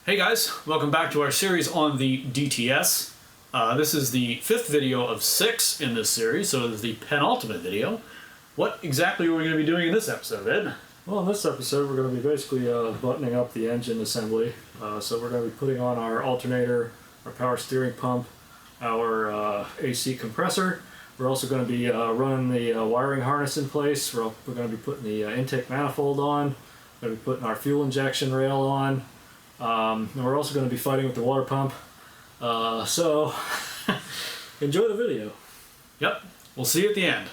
Hey guys, welcome back to our series on the DTS. This is the 5th video of 6 in this series, so this is the penultimate video. What exactly are we going to be doing in this episode, Ed? Well, in this episode we're going to be basically buttoning up the engine assembly. So we're going to be putting on our alternator, our power steering pump, our AC compressor. We're also going to be running the wiring harness in place. We're going to be putting the intake manifold on. We're going to be putting our fuel injection rail on. And we're also going to be fighting with the water pump. So enjoy the video. Yep, we'll see you at the end.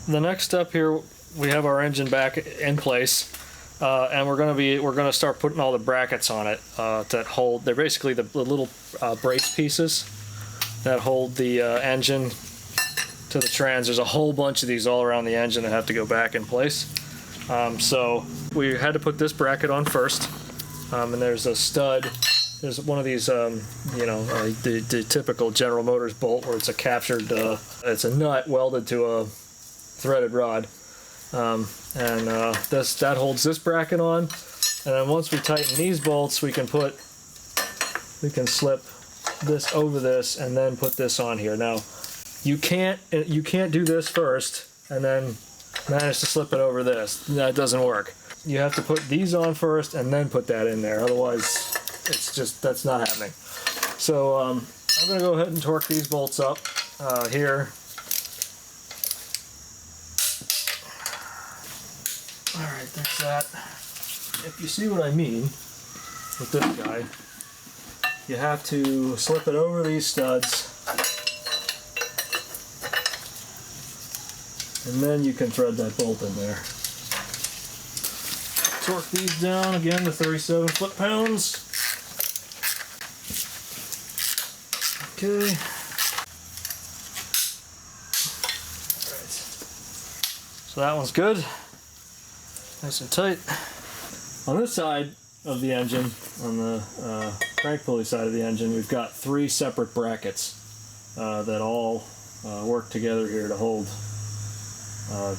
The next step here, we have our engine back in place, and we're gonna start putting all the brackets on it that hold. They're basically the little brace pieces that hold the engine to the trans. There's a whole bunch of these all around the engine that have to go back in place. So we had to put this bracket on first, and there's a stud. There's one of these, the typical General Motors bolt where it's a captured, it's a nut welded to a threaded rod, that holds this bracket on. And then once we tighten these bolts, we can slip this over this and then put this on here. Now, you can't do this first and then manage to slip it over this. That doesn't work. You have to put these on first and then put that in there. Otherwise, that's not happening. So I'm going to go ahead and torque these bolts up here. Alright, there's that. If you see what I mean with this guy, you have to slip it over these studs, and then you can thread that bolt in there. Torque these down again to 37 foot-pounds. Okay. Alright. So that one's good. Nice and tight. On this side of the engine, on the crank pulley side of the engine, we've got 3 separate brackets that all work together here to hold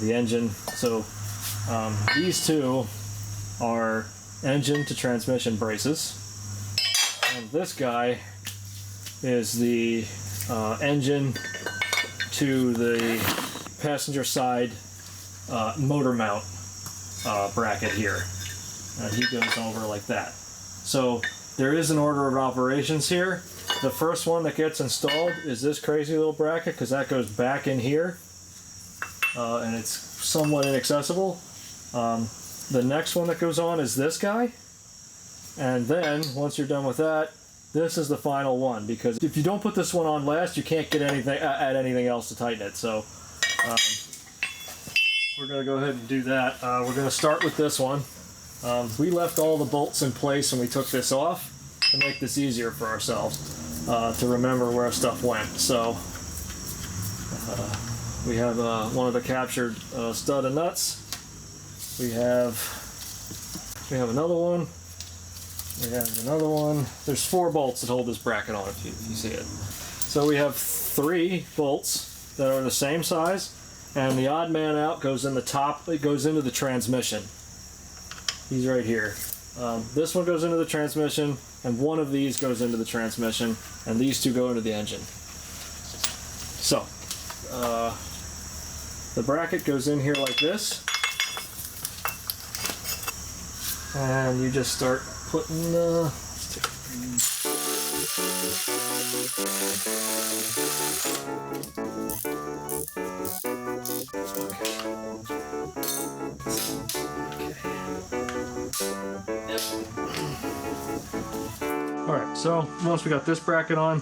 the engine. So these two are engine to transmission braces, and this guy is the engine to the passenger side motor mount bracket here, and he goes over like that. So there is an order of operations here. The first one that gets installed is this crazy little bracket, because that goes back in here, and it's somewhat inaccessible. The next one that goes on is this guy, and then once you're done with that, this is the final one, because if you don't put this one on last, you can't get anything add anything else to tighten it. So we're going to go ahead and do that. We're going to start with this one. We left all the bolts in place when we took this off to make this easier for ourselves to remember where stuff went. So we have one of the captured stud and nuts. We have another one. We have another one. There's 4 bolts that hold this bracket on, if you see it. So we have 3 bolts that are the same size. And the odd man out goes in the top. It goes into the transmission. He's right here. This one goes into the transmission, and one of these goes into the transmission, and these 2 go into the engine. So the bracket goes in here like this, and you just start putting Alright, so once we got this bracket on,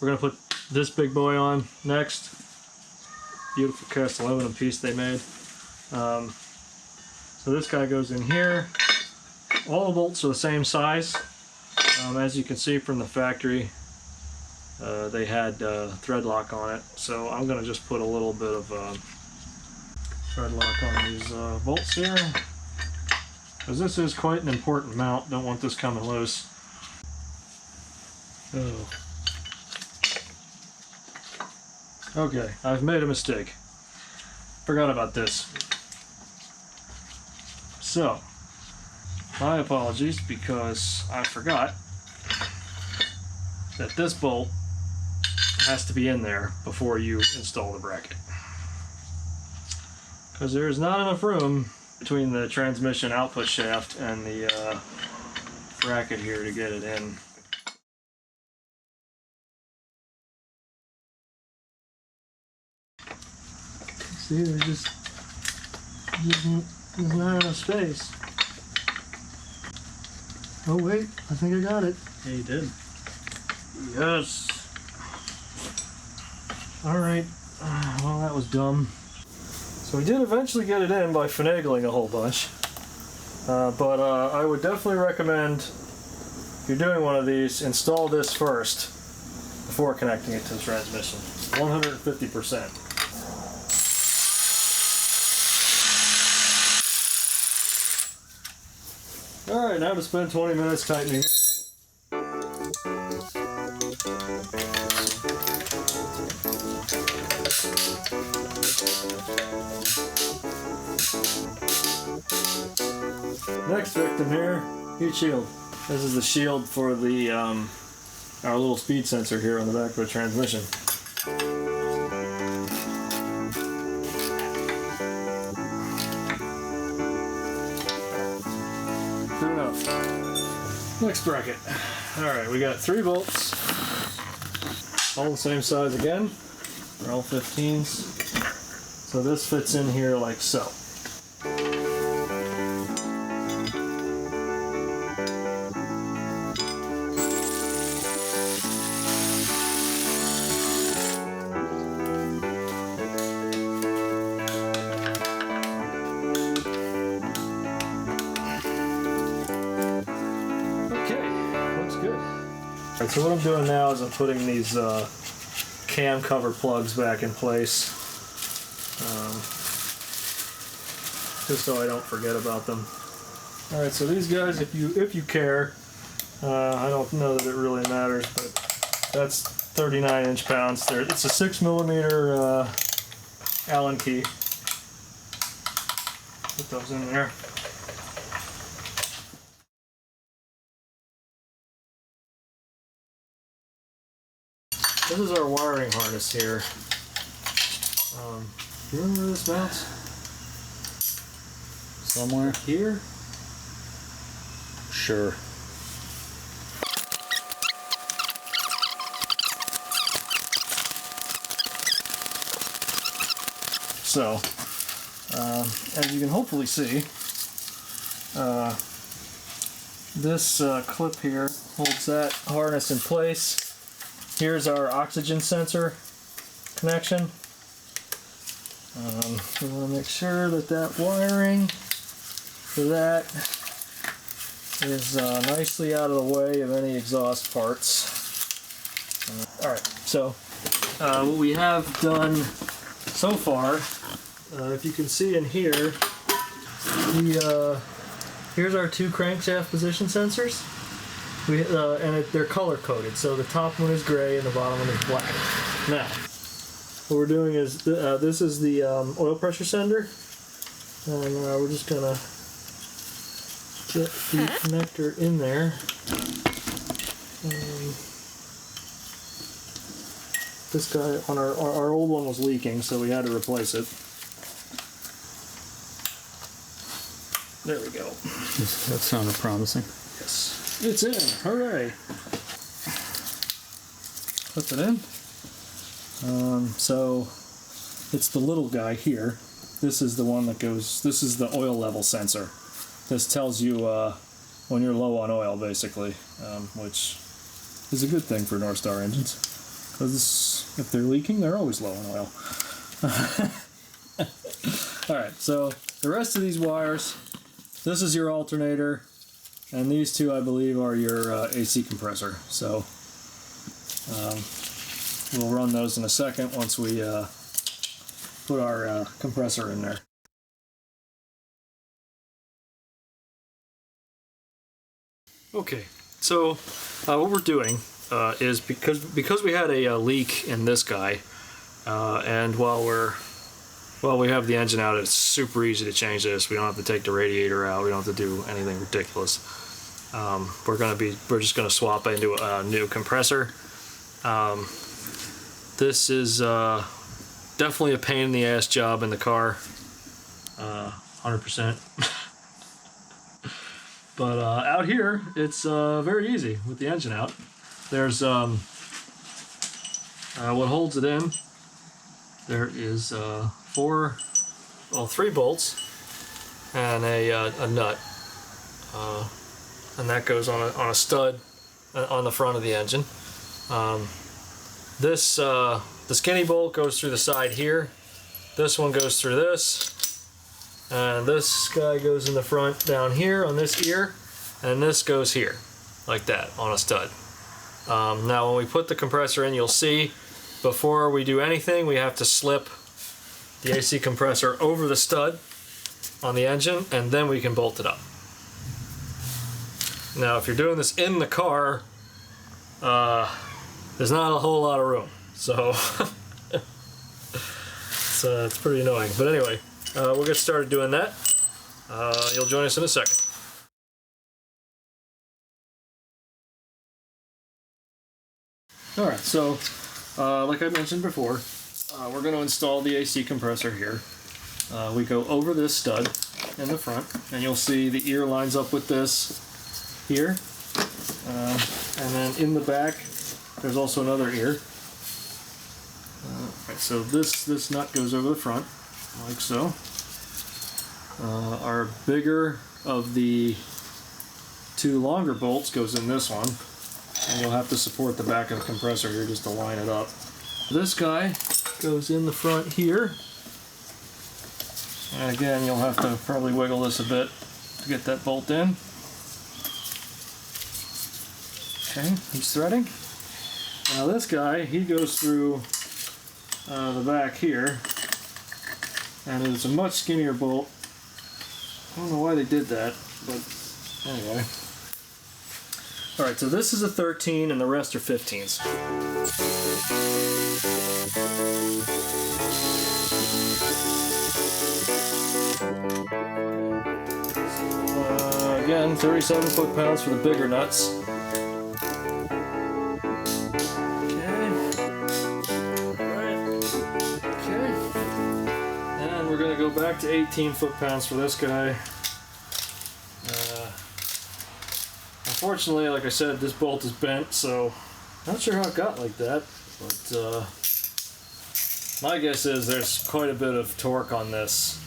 we're going to put this big boy on next. Beautiful cast aluminum piece they made. So this guy goes in here. All the bolts are the same size. As you can see from the factory, they had thread lock on it. So I'm going to just put a little bit of thread lock on these bolts here, because this is quite an important mount. Don't want this coming loose. Oh. Okay, I've made a mistake. Forgot about this. So, my apologies because I forgot that this bolt has to be in there before you install the bracket. Because there is not enough room between the transmission output shaft and the bracket here to get it in. See, there's not enough space. Oh wait, I think I got it. Yeah, you did. Yes. Alright, well that was dumb. So we did eventually get it in by finagling a whole bunch. But I would definitely recommend, if you're doing one of these, install this first before connecting it to the transmission. 150%. Alright, now to spend 20 minutes tightening it. Next victim here, heat shield. This is the shield for the our little speed sensor here on the back of the transmission. Good enough. Next bracket. Alright, we got 3 bolts. All the same size again. They're all 15s. So this fits in here like so. Alright, so what I'm doing now is I'm putting these cam cover plugs back in place, just so I don't forget about them. Alright, so these guys, if you care, I don't know that it really matters, but that's 39 inch-pounds. It's a 6mm Allen key. Put those in there. This is our wiring harness here. Do you remember where this mounts? Somewhere here? Sure. So, as you can hopefully see, this clip here holds that harness in place. Here's our oxygen sensor connection. We want to make sure that that wiring for that is nicely out of the way of any exhaust parts. Alright, so what we have done so far, if you can see in here, here's our 2 crankshaft position sensors. They're color coded, so the top one is gray and the bottom one is black. Now, what we're doing is this is the oil pressure sender, and we're just gonna get the connector in there. This guy on our old one was leaking, so we had to replace it. There we go. That sounded promising. Yes. It's in. Hooray! Put it in. So it's the little guy here. This is the one that goes. This is the oil level sensor. This tells you when you're low on oil, basically, which is a good thing for Northstar engines, because if they're leaking, they're always low on oil. All right. So the rest of these wires. This is your alternator. And these 2, I believe, are your AC compressor. So we'll run those in a second once we put our compressor in there. Okay, so what we're doing is because we had a leak in this guy, and while we're Well, we have the engine out. It's super easy to change this. We don't have to take the radiator out. We don't have to do anything ridiculous. We're just gonna swap into a new compressor. This is definitely a pain in the ass job in the car. 100%. But out here, it's very easy with the engine out. There's what holds it in. There is 3 bolts and a nut, and that goes on a stud on the front of the engine. The skinny bolt goes through the side here. This one goes through this, and this guy goes in the front down here on this ear, and this goes here like that on a stud. Now when we put the compressor in, you'll see before we do anything we have to slip the AC compressor over the stud on the engine, and then we can bolt it up. Now if you're doing this in the car, there's not a whole lot of room, so it's pretty annoying. But anyway, we'll get started doing that. You'll join us in a second. Alright, so like I mentioned before, we're going to install the AC compressor here. We go over this stud in the front, and you'll see the ear lines up with this here. And then in the back, there's also another ear. Right, so this nut goes over the front, like so. Our bigger of the 2 longer bolts goes in this one, and you'll have to support the back of the compressor here just to line it up. This guy goes in the front here, and again you'll have to probably wiggle this a bit to get that bolt in. Okay, he's threading. Now this guy, he goes through the back here, and it's a much skinnier bolt. I don't know why they did that, but anyway. Alright, so this is a 13 and the rest are 15s. Again, 37 foot-pounds for the bigger nuts. Go back to 18 foot-pounds for this guy. Unfortunately, like I said, this bolt is bent, so not sure how it got like that, but my guess is there's quite a bit of torque on this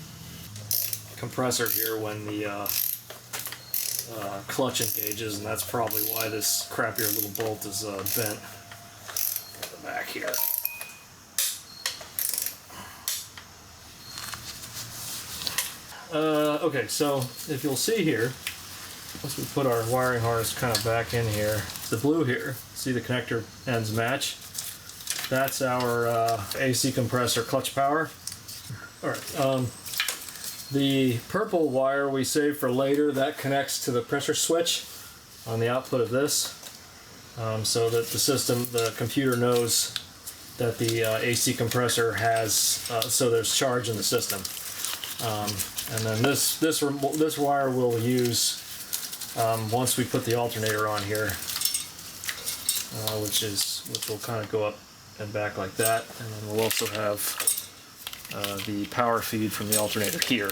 compressor here when the clutch engages, and that's probably why this crappier little bolt is bent at the back here. Okay, so if you'll see here, once we put our wiring harness kind of back in here, the blue here, see the connector ends match? That's our AC compressor clutch power. Alright, the purple wire we save for later, that connects to the pressure switch on the output of this, so that the computer knows that the AC compressor has, so there's charge in the system. And then this wire we'll use once we put the alternator on here, which will kind of go up and back like that, and then we'll also have the power feed from the alternator here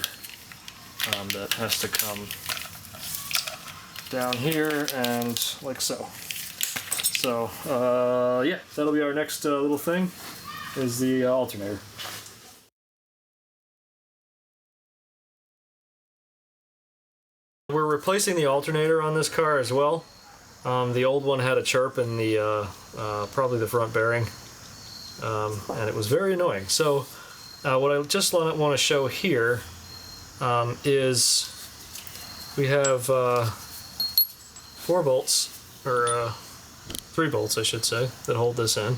that has to come down here and like so. So yeah, that'll be our next little thing, is the alternator. We're replacing the alternator on this car as well. The old one had a chirp in the probably the front bearing, and it was very annoying. So what I just want to show here is we have 4 bolts, or 3 bolts I should say, that hold this in.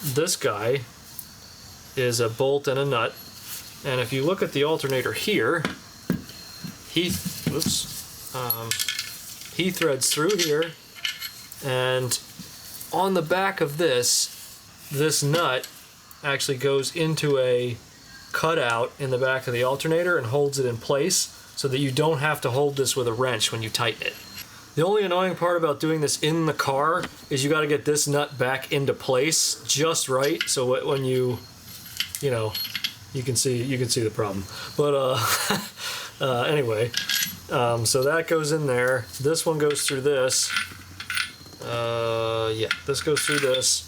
This guy is a bolt and a nut, and if you look at the alternator here, he threads through here, and on the back of this nut actually goes into a cutout in the back of the alternator and holds it in place so that you don't have to hold this with a wrench when you tighten it. The only annoying part about doing this in the car is you got to get this nut back into place just right, so when you know, you can see the problem. But anyway, so that goes in there. This one goes through this. Yeah, this goes through this,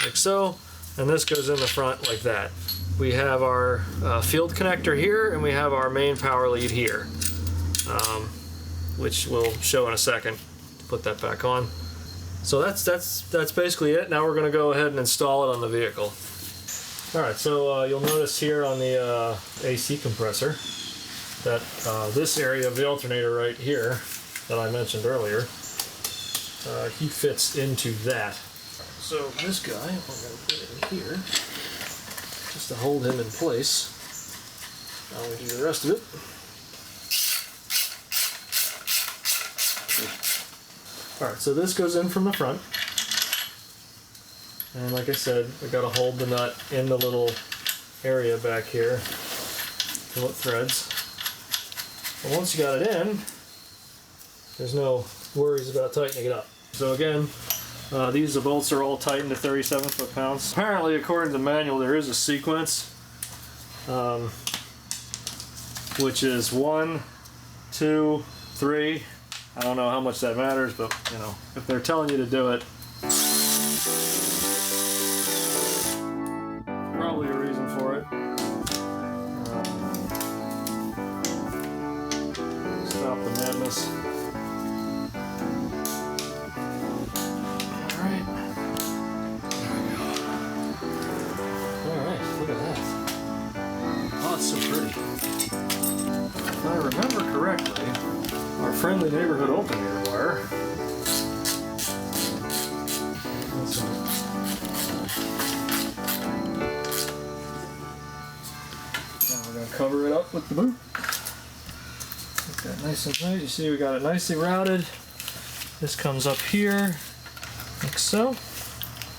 like so, and this goes in the front like that. We have our field connector here, and we have our main power lead here, which we'll show in a second. Put that back on. So that's basically it. Now we're going to go ahead and install it on the vehicle. All right, so you'll notice here on the AC compressor that this area of the alternator right here that I mentioned earlier, he fits into that. So this guy, we're going to put it in here just to hold him in place. Now we do the rest of it. Alright, so this goes in from the front. And like I said, we got to hold the nut in the little area back here till it threads. And once you got it in, there's no worries about tightening it up. So again, these bolts are all tightened to 37 foot-pounds. Apparently, according to the manual, there is a sequence, which is 1, 2, 3. I don't know how much that matters, but you know, if they're telling you to do it, probably a reason for it. Stop the madness. Alright. Alright, look at that. Oh, it's so pretty. If I remember correctly, our friendly neighborhood alternator wire. Now we're going to cover it up with the boot. Get that nice and tight. You see we got it nicely routed. This comes up here, like so.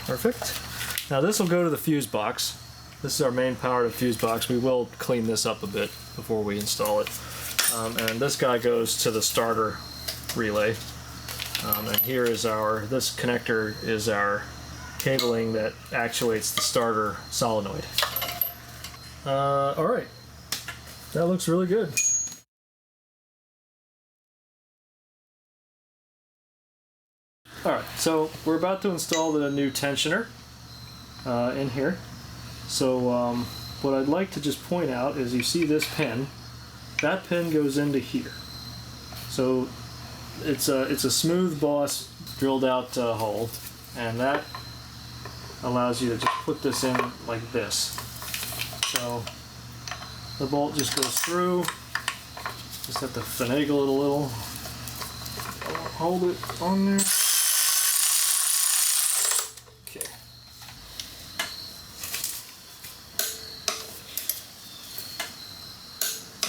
Perfect. Now this will go to the fuse box. This is our main powered fuse box. We will clean this up a bit before we install it. And this guy goes to the starter relay. And here is this connector is our cabling that actuates the starter solenoid. Alright, that looks really good. Alright, so we're about to install the new tensioner in here. So what I'd like to just point out is you see this pin. That pin goes into here. So it's a smooth boss drilled out hole, and that allows you to just put this in like this. So the bolt just goes through. Just have to finagle it a little. Hold it on there. Okay.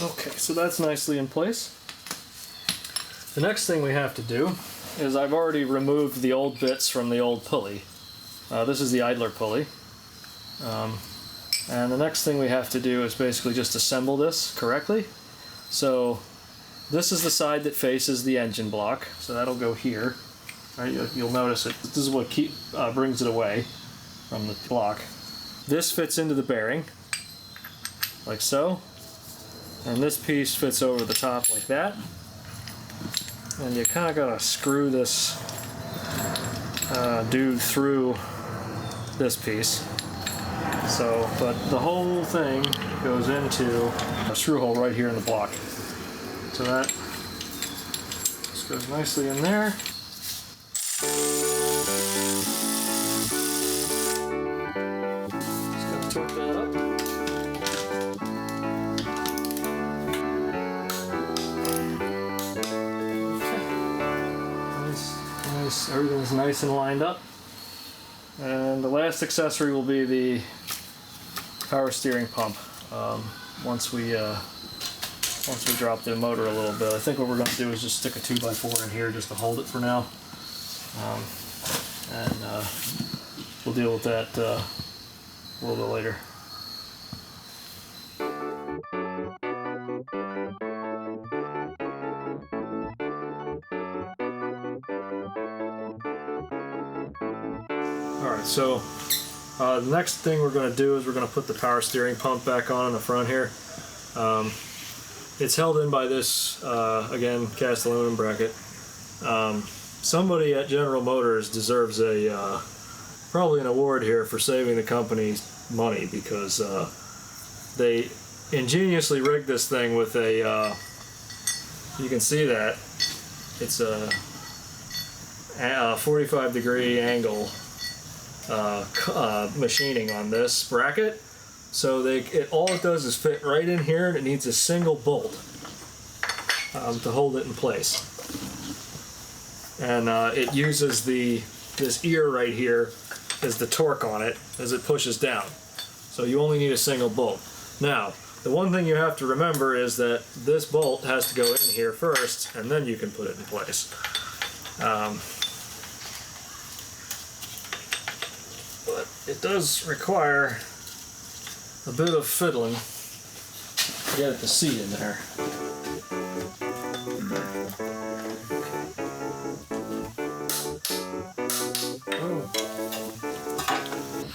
Okay, so that's nicely in place. The next thing we have to do is I've already removed the old bits from the old pulley. This is the idler pulley. And the next thing we have to do is basically just assemble this correctly. So this is the side that faces the engine block, so that'll go here. Right, you'll notice it. This is what brings it away from the block. This fits into the bearing, like so. And this piece fits over the top like that. And you kind of gotta screw this dude through this piece. So, but the whole thing goes into a screw hole right here in the block. So that just goes nicely in there. Just gotta torque that up. Everything's nice and lined up. And the last accessory will be the power steering pump. Once we drop the motor a little bit, I think what we're going to do is just stick a 2x4 in here just to hold it for now. And we'll deal with that a little bit later. so the next thing we're going to do is we're going to put the power steering pump back on in the front here. It's held in by this, again, cast aluminum bracket. Somebody at General Motors deserves a probably an award here for saving the company money, because they ingeniously rigged this thing with a, you can see that, it's a 45-degree angle machining on this bracket. So all it does is fit right in here, and it needs a single bolt to hold it in place. And it uses this ear right here as the torque on it as it pushes down. So you only need a single bolt. Now, the one thing you have to remember is that this bolt has to go in here first, and then you can put it in place. But it does require a bit of fiddling to get it to seat in there.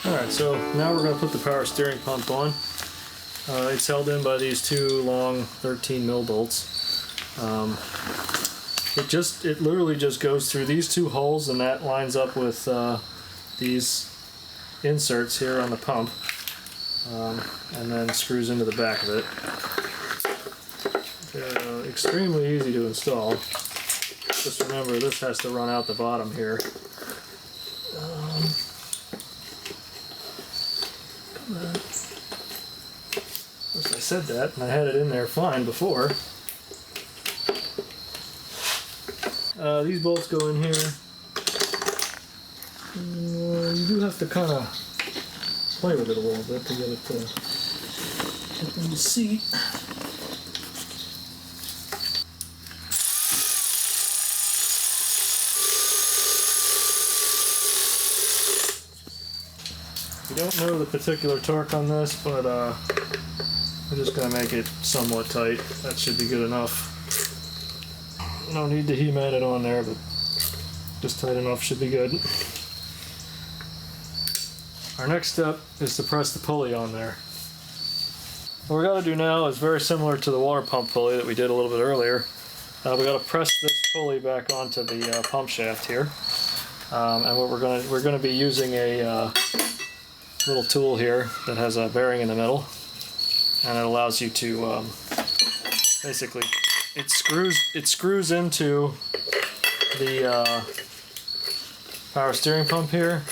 Alright, so now we're going to put the power steering pump on. It's held in by these two long 13 mil bolts. It literally just goes through these two holes, and that lines up with these inserts here on the pump, and then screws into the back of it. Extremely easy to install. Just remember, this has to run out the bottom here. I said that, and I had it in there fine before. These bolts go in here. You do have to kind of play with it a little bit to get it to get in the seat. We don't know the particular torque on this, but we're just going to make it somewhat tight. That should be good enough. No need to He-Man it on there, but just tight enough should be good. Our next step is to press the pulley on there. What we got to do now is very similar to the water pump pulley that we did a little bit earlier. We got to press this pulley back onto the pump shaft here, and what we're going to be using a little tool here that has a bearing in the middle, and it allows you to basically it screws into the power steering pump here,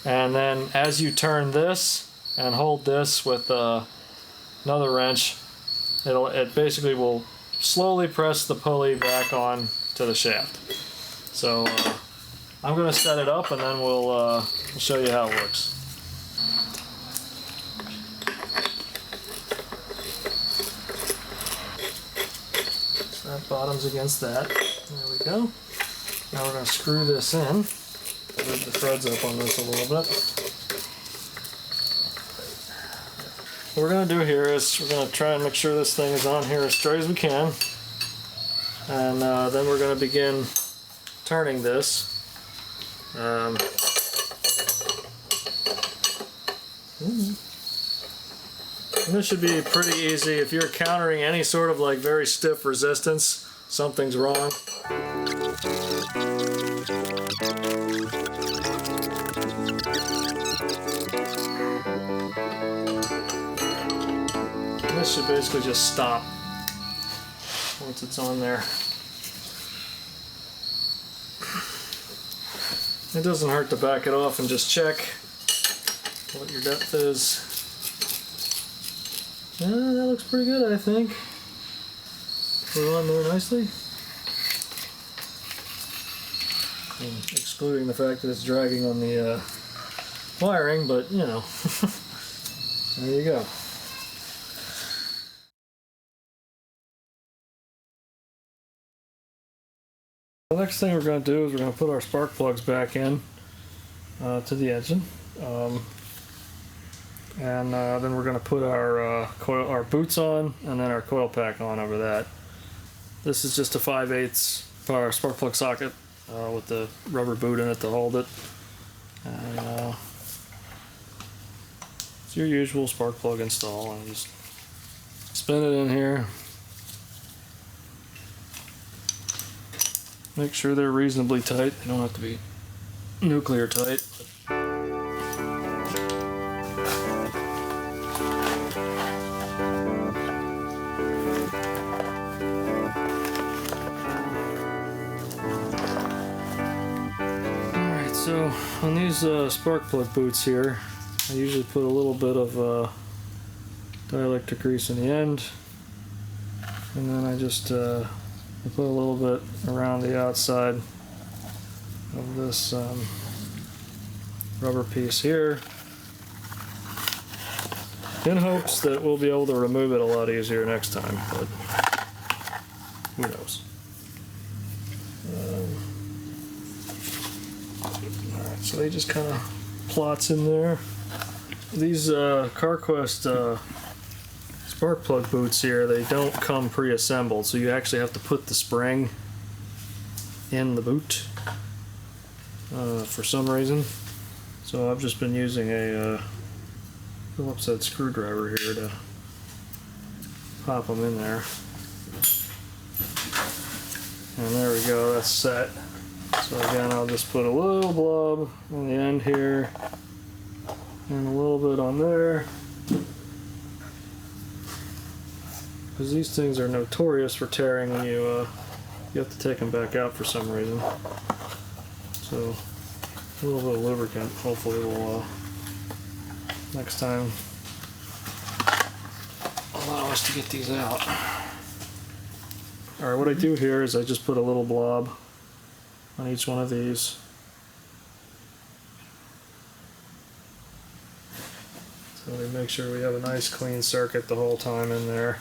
and then as you turn this and hold this with another wrench, it basically will slowly press the pulley back on to the shaft. So I'm going to set it up, and then we'll show you how it works. That bottom's against that. There we go. Now we're going to screw this in. Move the threads up on this a little bit. What we're going to do here is we're going to try and make sure this thing is on here as straight as we can. And then we're going to begin turning this. And this should be pretty easy. If you're encountering any sort of like very stiff resistance, something's wrong. And this should basically just stop once it's on there. It doesn't hurt to back it off and just check what your depth is. Yeah, that looks pretty good, I think. Put it on there nicely. And excluding the fact that it's dragging on the wiring, but you know, there you go. The next thing we're going to do is we're going to put our spark plugs back in to the engine. And then we're going to put our our boots on, and then our coil pack on over that. This is just a 5/8 power spark plug socket with the rubber boot in it to hold it. And it's your usual spark plug install, and just spin it in here. Make sure they're reasonably tight. They don't have to be nuclear tight. Alright, so on these spark plug boots here, I usually put a little bit of dielectric grease in the end, and then I just I put a little bit around the outside of this rubber piece here, in hopes that we'll be able to remove it a lot easier next time, but who knows. Alright, so they just kind of plots in there. These CarQuest spark plug boots here, they don't come pre-assembled, so you actually have to put the spring in the boot for some reason. So I've just been using a Phillips head screwdriver here to pop them in there. And there we go, that's set. So again, I'll just put a little blob on the end here and a little bit on there, because these things are notorious for tearing when you have to take them back out for some reason. So a little bit of lubricant hopefully will next time allow us to get these out. Alright, what I do here is I just put a little blob on each one of these. So we make sure we have a nice clean circuit the whole time in there.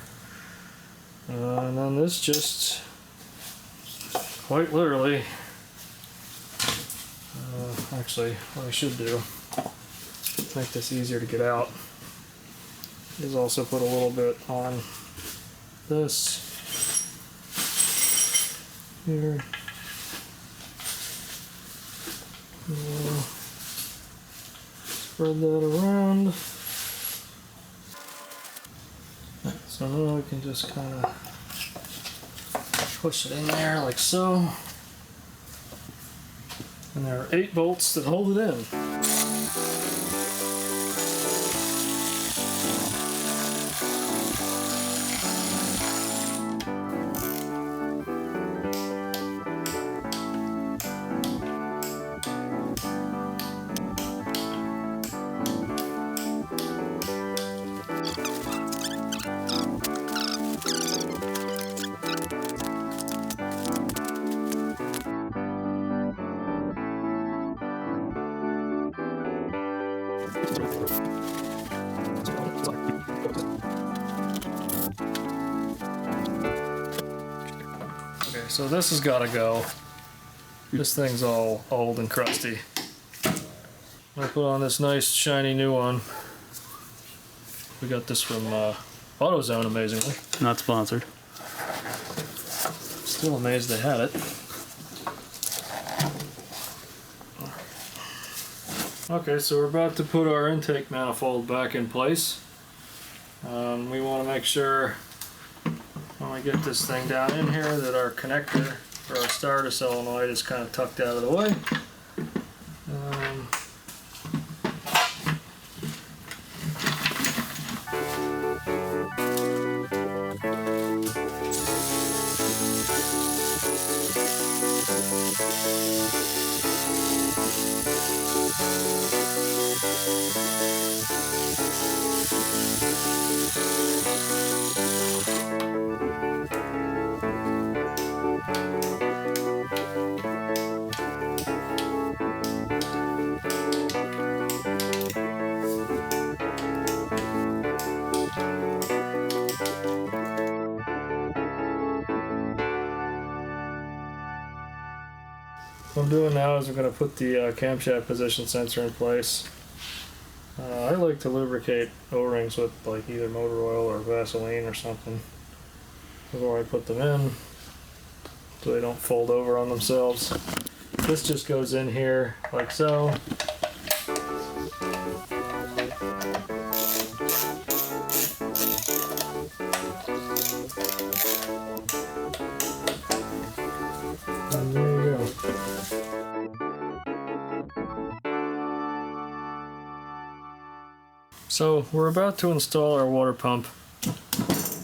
And then this just quite literally, actually what I should do, make this easier to get out, is also put a little bit on this here. Spread that around. So now we can just kind of push it in there like so. And there are 8 bolts that hold it in. Okay, so this has got to go. This thing's all old and crusty. I put on this nice shiny new one. We got this from AutoZone, amazingly. Not sponsored. Still amazed they had it. Okay, so we're about to put our intake manifold back in place. We want to make sure when we get this thing down in here that our connector for our starter solenoid is kind of tucked out of the way. What I'm doing now is I'm going to put the camshaft position sensor in place. I like to lubricate O-rings with like either motor oil or Vaseline or something before I put them in, so they don't fold over on themselves. This just goes in here like so, So we're about to install our water pump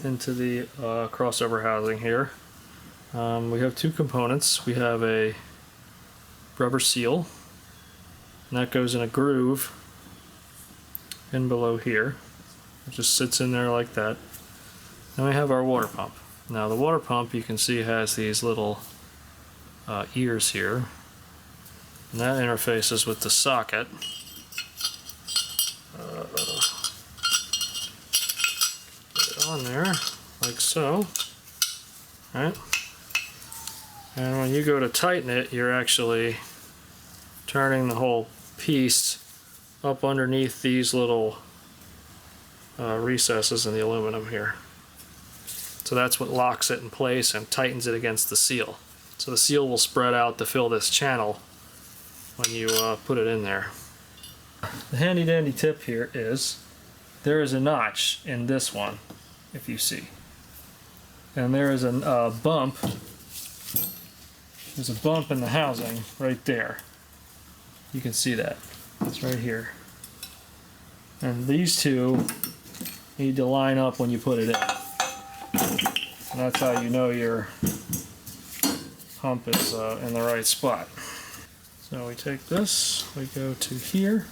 into the crossover housing here. We have two components. We have a rubber seal, and that goes in a groove in below here. It just sits in there like that. Then we have our water pump. Now the water pump, you can see, has these little ears here, and that interfaces with the socket. Put it on there like so, right? And when you go to tighten it, you're actually turning the whole piece up underneath these little recesses in the aluminum here. So that's what locks it in place and tightens it against the seal. So the seal will spread out to fill this channel when you put it in there. The handy dandy tip here is there is a notch in this one, if you see. And there is a bump. There's a bump in the housing right there. You can see that. It's right here. And these two need to line up when you put it in. And that's how you know your pump is in the right spot. So we take this, we go to here,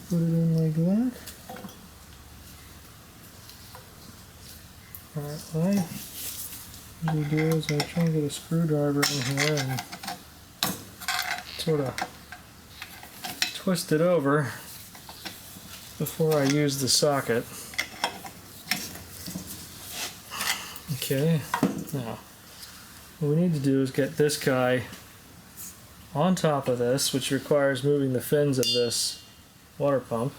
put it in like that. Alright, what I usually do is I try and get a screwdriver in here and sort of twist it over before I use the socket. Okay, now what we need to do is get this guy on top of this, which requires moving the fins of this water pump.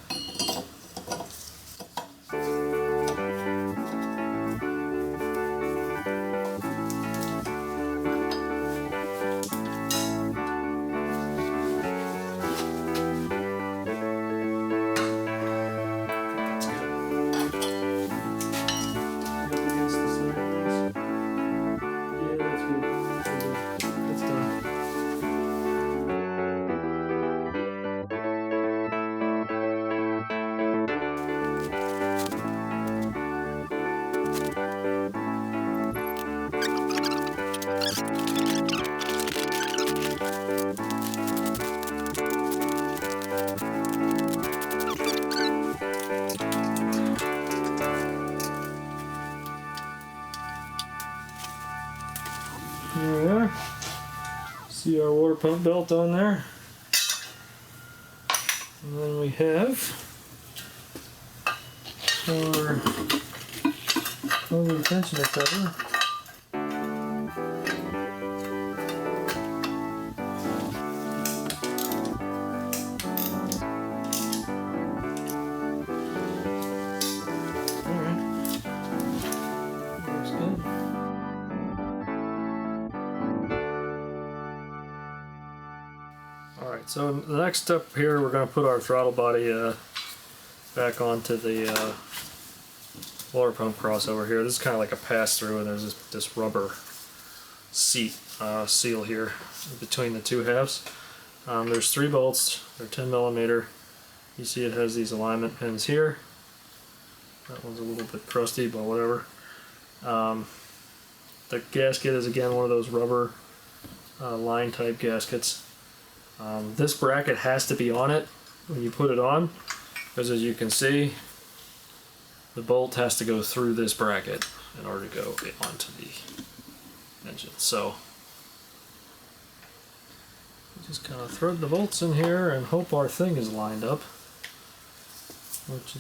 There we are. See our water pump belt on there. And then we have our tensioner cover. Alright, so the next step here, we're going to put our throttle body back onto the water pump crossover here. This is kind of like a pass-through, and there's this rubber seat seal here between the two halves. There's 3 bolts, they're 10mm. You see it has these alignment pins here. That one's a little bit crusty, but whatever. The gasket is again one of those rubber line type gaskets. This bracket has to be on it when you put it on, because as you can see, the bolt has to go through this bracket in order to go onto the engine. So we just kind of thread the bolts in here and hope our thing is lined up. Which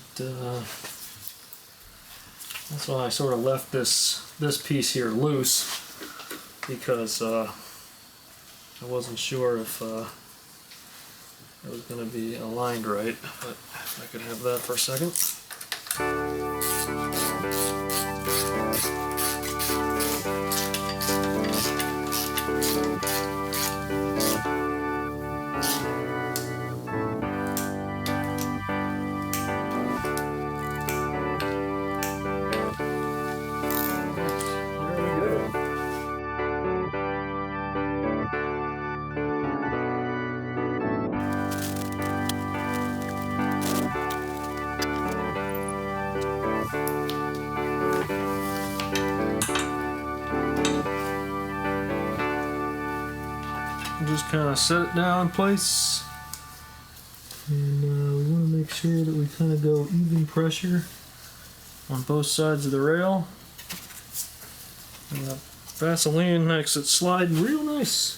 that's why I sort of left this piece here loose, because I wasn't sure if it was going to be aligned right, but if I could have that for a second. just kind of set it down in place. And we want to make sure that we kind of go even pressure on both sides of the rail. And the Vaseline makes it slide real nice.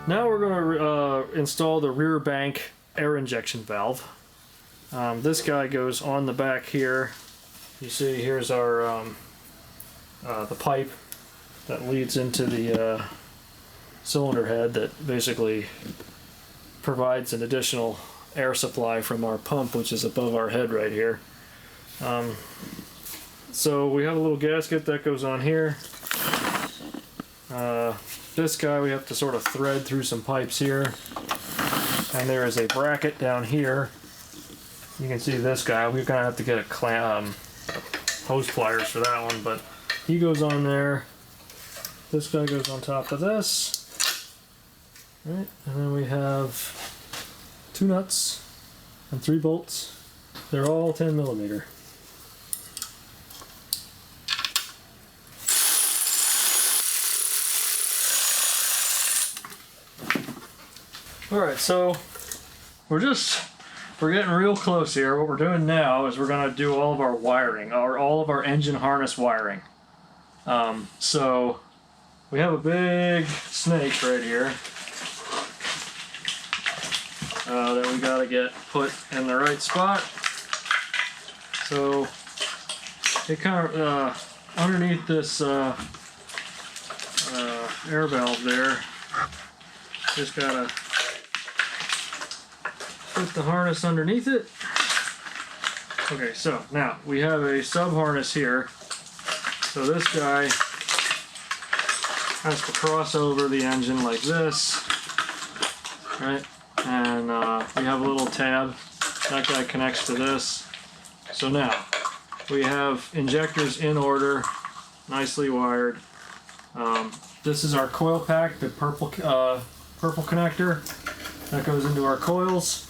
Now we're going to install the rear bank air injection valve. This guy goes on the back here. You see here's our the pipe that leads into the cylinder head that basically provides an additional air supply from our pump, which is above our head right here. So we have a little gasket that goes on here. This guy we have to sort of thread through some pipes here, and there is a bracket down here. You can see this guy. We're gonna have to get a hose pliers for that one, but he goes on there. This guy goes on top of this. Right, and then we have 2 nuts and 3 bolts. They're all 10mm. Alright, so we're getting real close here. What we're doing now is we're going to do all of our wiring, all of our engine harness wiring. So we have a big snake right here that we got to get put in the right spot. So it kind of underneath this air valve there, just gotta put the harness underneath it. Okay, so now we have a sub harness here. So this guy has to cross over the engine like this, right? And we have a little tab. That guy connects to this. So now we have injectors in order, nicely wired. This is our coil pack, the purple connector that goes into our coils.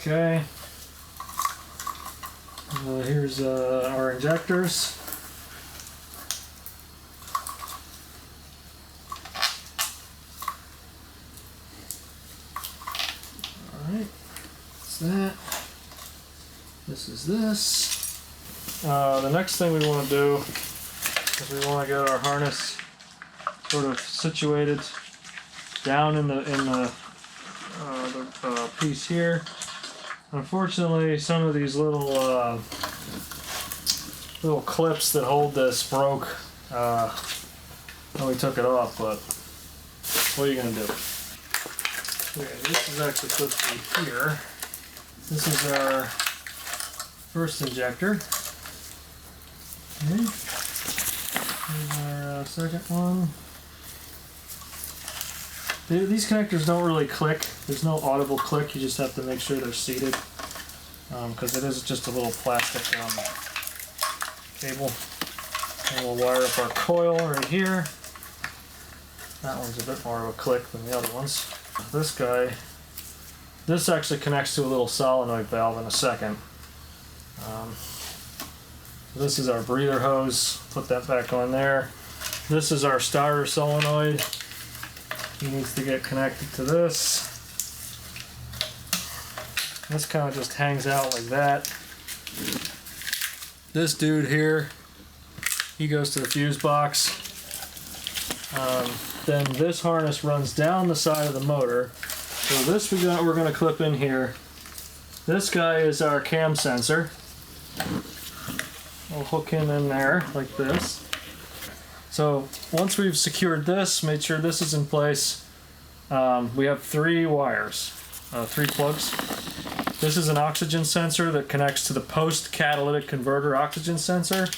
Okay. Here's our injectors. Alright, that's that. This is this. The next thing we want to do is we want to get our harness sort of situated down in the piece here. Unfortunately, some of these little clips that hold this broke when we took it off, but what are you going to do? Okay, this is actually supposed to be here. This is our first injector. Okay. Here's our second one. These connectors don't really click. There's no audible click. You just have to make sure they're seated, because it is just a little plastic cable. And we'll wire up our coil right here. That one's a bit more of a click than the other ones. This guy, this actually connects to a little solenoid valve in a second. This is our breather hose. Put that back on there. This is our starter solenoid. He needs to get connected to this. This kind of just hangs out like that. This dude here, he goes to the fuse box. Then this harness runs down the side of the motor. So this we're going to clip in here. This guy is our cam sensor. We'll hook him in there like this. So once we've secured this, made sure this is in place, we have 3 wires, 3 plugs. This is an oxygen sensor that connects to the post-catalytic converter oxygen sensor.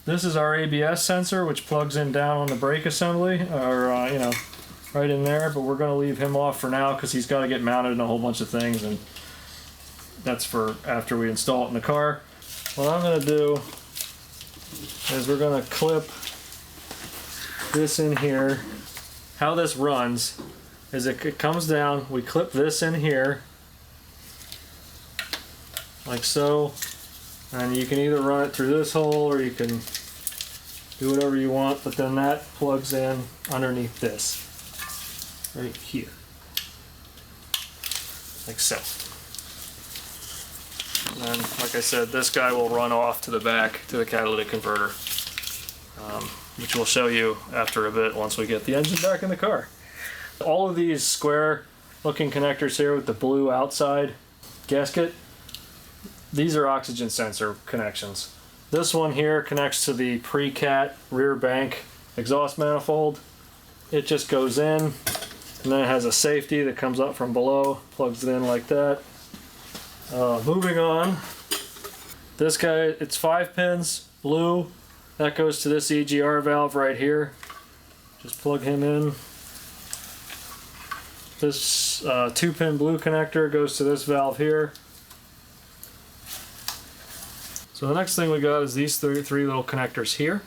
This is our ABS sensor, which plugs in down on the brake assembly, or right in there, but we're going to leave him off for now because he's got to get mounted in a whole bunch of things, and that's for after we install it in the car. What I'm going to do is we're going to clip this in here how this runs is it comes down, we clip this in here, like so, and you can either run it through this hole or you can do whatever you want, but then that plugs in underneath this, right here, like so. And then, like I said, this guy will run off to the back to the catalytic converter, which we'll show you after a bit once we get the engine back in the car. All of these square looking connectors here with the blue outside gasket, these are oxygen sensor connections. This one here connects to the pre-cat rear bank exhaust manifold. It just goes in, and then it has a safety that comes up from below, plugs it in like that. Moving on, this guy, it's 5 pins, blue. That goes to this EGR valve right here. Just plug him in. This 2-pin blue connector goes to this valve here. So the next thing we got is these three little connectors here.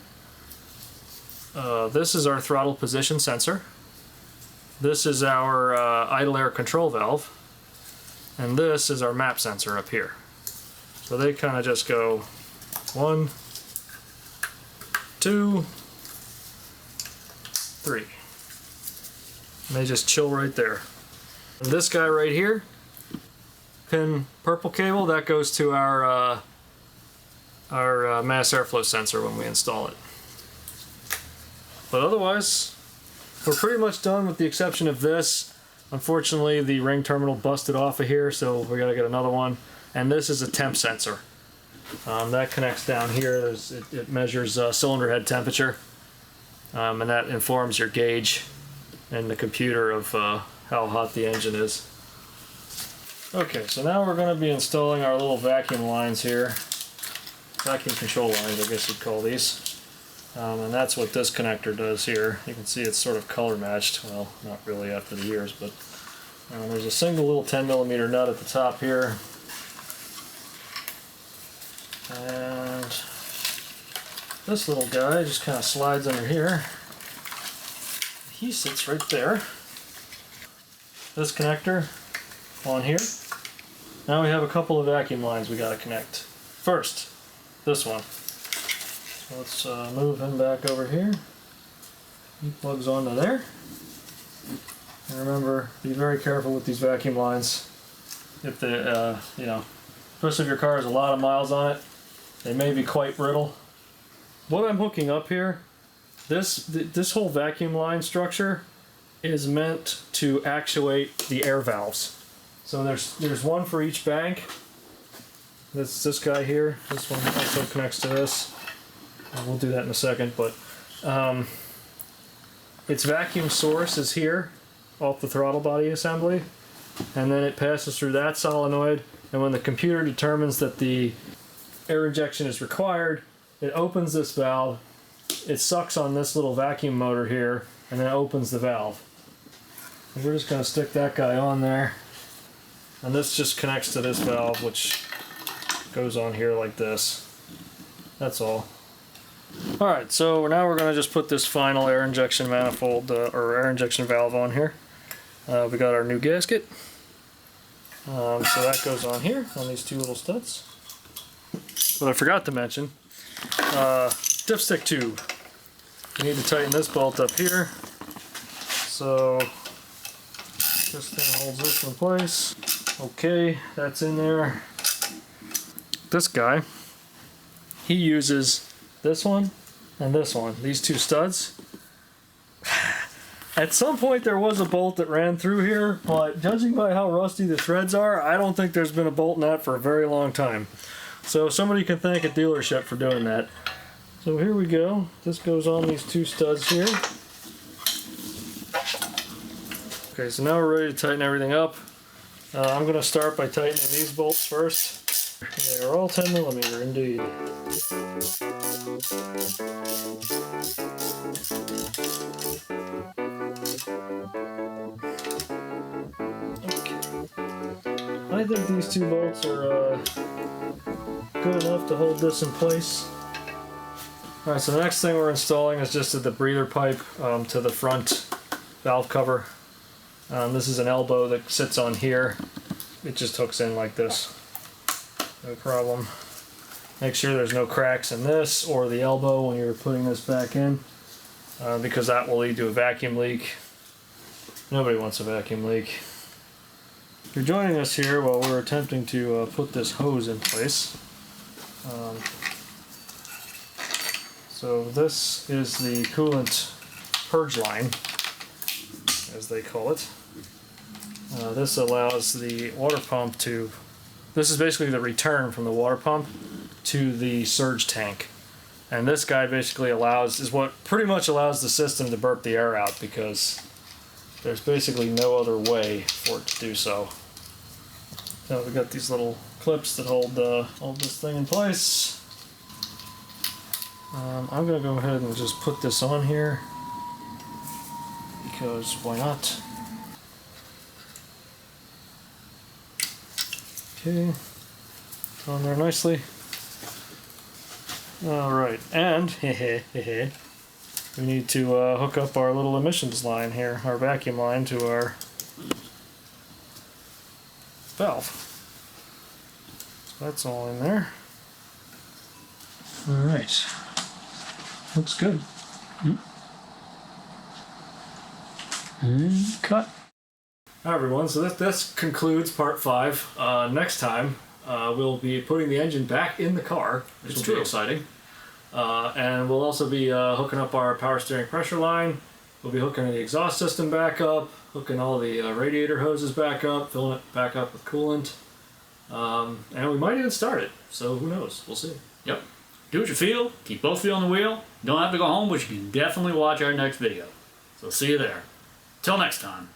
This is our throttle position sensor. This is our idle air control valve. And this is our map sensor up here. So they kind of just go 1, 2, 3. And they just chill right there. And this guy right here, pin purple cable, that goes to our mass airflow sensor when we install it. But otherwise, we're pretty much done with the exception of this. Unfortunately, the ring terminal busted off of here, so we gotta get another one. And this is a temp sensor. That connects down here. It measures cylinder head temperature, and that informs your gauge and the computer of how hot the engine is. Okay, so now we're going to be installing our little vacuum lines here. Vacuum control lines, I guess you'd call these. And that's what this connector does here. You can see it's sort of color matched. Well, not really after the years, but there's a single little 10mm nut at the top here. And this little guy just kind of slides under here. He sits right there. This connector on here. Now we have a couple of vacuum lines we got to connect. First, this one. So let's move him back over here. He plugs onto there. And remember, be very careful with these vacuum lines. If they, especially if your car has a lot of miles on it, they may be quite brittle. What I'm hooking up here, this whole vacuum line structure is meant to actuate the air valves. So there's one for each bank. This guy here. This one also connects to this. We'll do that in a second, but its vacuum source is here off the throttle body assembly, and then it passes through that solenoid, and when the computer determines that the air injection is required, it opens this valve, it sucks on this little vacuum motor here, and then it opens the valve. And we're just going to stick that guy on there, and this just connects to this valve, which goes on here like this. That's all. Alright, so now we're going to just put this final air injection manifold, or air injection valve on here. We got our new gasket. So that goes on here, on these two little studs. What I forgot to mention, dipstick tube. You need to tighten this bolt up here. So this thing holds this in place. Okay, that's in there. This guy, he uses this one and this one, these two studs. At some point there was a bolt that ran through here, but judging by how rusty the threads are, I don't think there's been a bolt in that for a very long time. So somebody can thank a dealership for doing that. So here we go. This goes on these two studs here. Okay, so now we're ready to tighten everything up. I'm going to start by tightening these bolts first. They are all 10mm indeed. Okay. I think these two bolts are good enough to hold this in place. Alright, so the next thing we're installing is just the breather pipe to the front valve cover. This is an elbow that sits on here. It just hooks in like this. No problem. Make sure there's no cracks in this or the elbow when you're putting this back in, because that will lead to a vacuum leak. Nobody wants a vacuum leak. You're joining us here while we're attempting to put this hose in place. So this is the coolant purge line, as they call it. This allows the water pump to, this is basically the return from the water pump to the surge tank. And this guy basically is what pretty much allows the system to burp the air out, because there's basically no other way for it to do so. So we've got these little clips that hold this thing in place. I'm going to go ahead and just put this on here, because why not? Okay, on there nicely. Alright, and we need to hook up our little emissions line here, our vacuum line, to our valve. So that's all in there. Alright. Looks good. And cut. Alright everyone, so this concludes part 5. Next time we'll be putting the engine back in the car, which will be exciting. And we'll also be hooking up our power steering pressure line. We'll be hooking the exhaust system back up, hooking all the radiator hoses back up, filling it back up with coolant. And we might even start it, so who knows, we'll see. Yep. Do what you feel, keep both feet on the wheel. Don't have to go home, but you can definitely watch our next video. So see you there. Till next time.